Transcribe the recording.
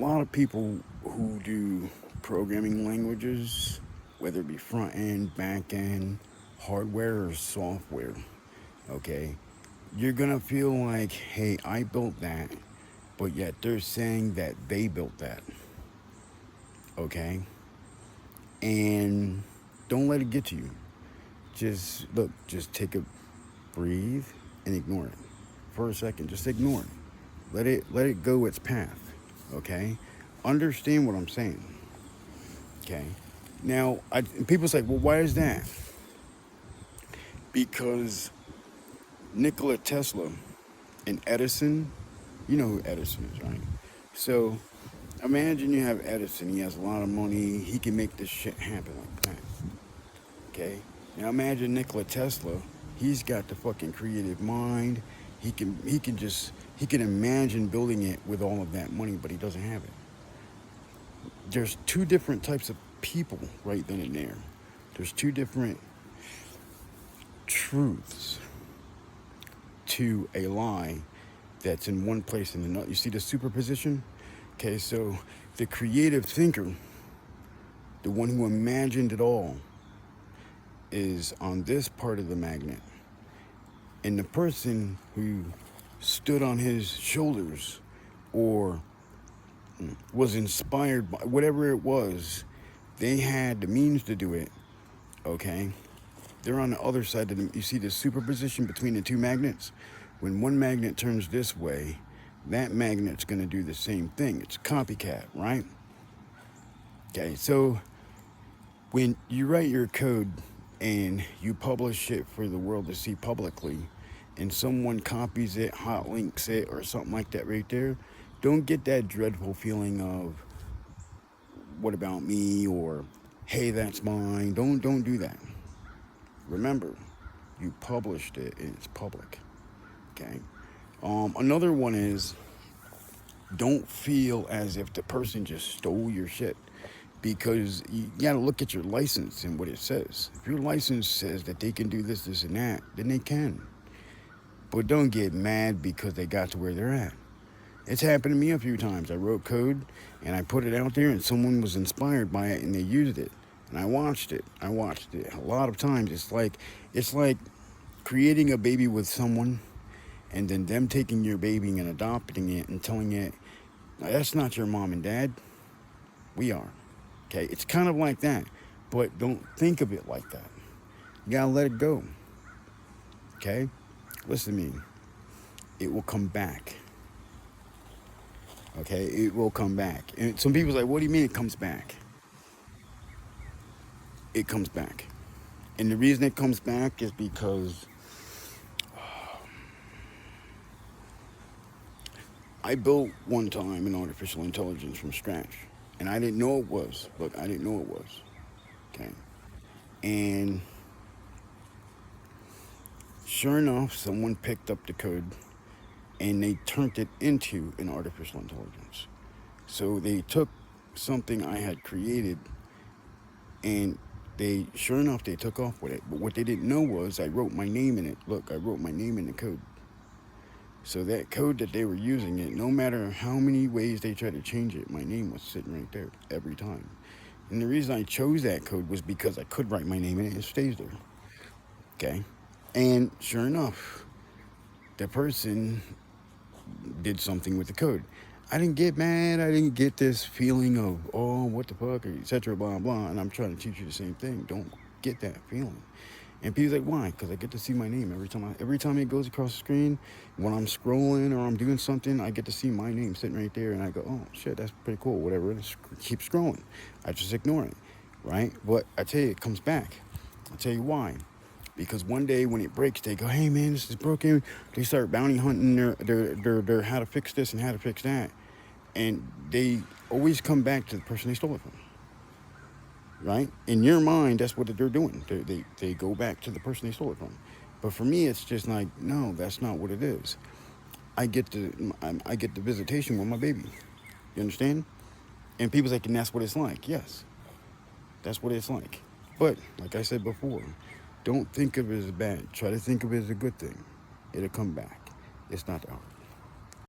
lot of people who do programming languages, whether it be front end, back end, hardware, or software, okay, you're gonna feel like, hey, I built that, but yet they're saying that they built that, okay? And don't let it get to you. Just look, just take a breathe and ignore it for a second. Just ignore it. Let it go its path. Okay? Understand what I'm saying. Okay? Now, people say, well, why is that? Because Nikola Tesla and Edison, you know who Edison is, right? So imagine you have Edison. He has a lot of money. He can make this shit happen like that. Okay? Now imagine Nikola Tesla. He's got the fucking creative mind. He can imagine building it with all of that money, but he doesn't have it. There's two different types of people right then and there. There's two different truths to a lie that's in one place and another. You see the superposition? Okay, so the creative thinker, the one who imagined it all, is on this part of the magnet. And the person who stood on his shoulders or was inspired by whatever it was, they had the means to do it, okay? They're on the other side of them. You see the superposition between the two magnets? When one magnet turns this way, that magnet's going to do the same thing. It's copycat, right? Okay, so when you write your code and you publish it for the world to see publicly, and someone copies it, hot links it, or something like that right there, don't get that dreadful feeling of, what about me? Or, hey, that's mine. Don't do that. Remember, you published it and it's public. Okay. Another one is, don't feel as if the person just stole your shit, because you got to look at your license and what it says. If your license says that they can do this, this, and that, then they can. But don't get mad because they got to where they're at. It's happened to me a few times. I wrote code and I put it out there and someone was inspired by it and they used it. And I watched it. A lot of times. It's like creating a baby with someone and then them taking your baby and adopting it and telling it, that's not your mom and dad. We are. Okay? It's kind of like that. But don't think of it like that. You gotta let it go. Okay? Listen to me. It will come back. Okay? It will come back. And some people's like, what do you mean it comes back? It comes back. And the reason it comes back is because I built one time an artificial intelligence from scratch. And I didn't know it was. Look, I didn't know it was. Okay? And sure enough, someone picked up the code and they turned it into an artificial intelligence. So they took something I had created and sure enough, they took off with it. But what they didn't know was I wrote my name in it. Look, I wrote my name in the code. So that code that they were using, it, no matter how many ways they tried to change it, my name was sitting right there every time. And the reason I chose that code was because I could write my name in it and it stays there. Okay? And sure enough, the person did something with the code. I didn't get mad. I didn't get this feeling of, oh, what the fuck, etc., blah, blah. And I'm trying to teach you the same thing. Don't get that feeling. And people's like, why? Because I get to see my name every time it goes across the screen. When I'm scrolling or I'm doing something, I get to see my name sitting right there. And I go, oh, shit, that's pretty cool. Whatever. Just keep scrolling. I just ignore it, right? But I tell you, it comes back. I'll tell you why. Because one day when it breaks, they go, hey, man, this is broken. They start bounty hunting their how to fix this and how to fix that. And they always come back to the person they stole it from. Right? In your mind, that's what they're doing. They go back to the person they stole it from. But for me, it's just like, no, that's not what it is. I get the visitation with my baby. You understand? And people's like, and that's what it's like. Yes, that's what it's like. But like I said before, don't think of it as bad. Try to think of it as a good thing. It'll come back. It's not ours.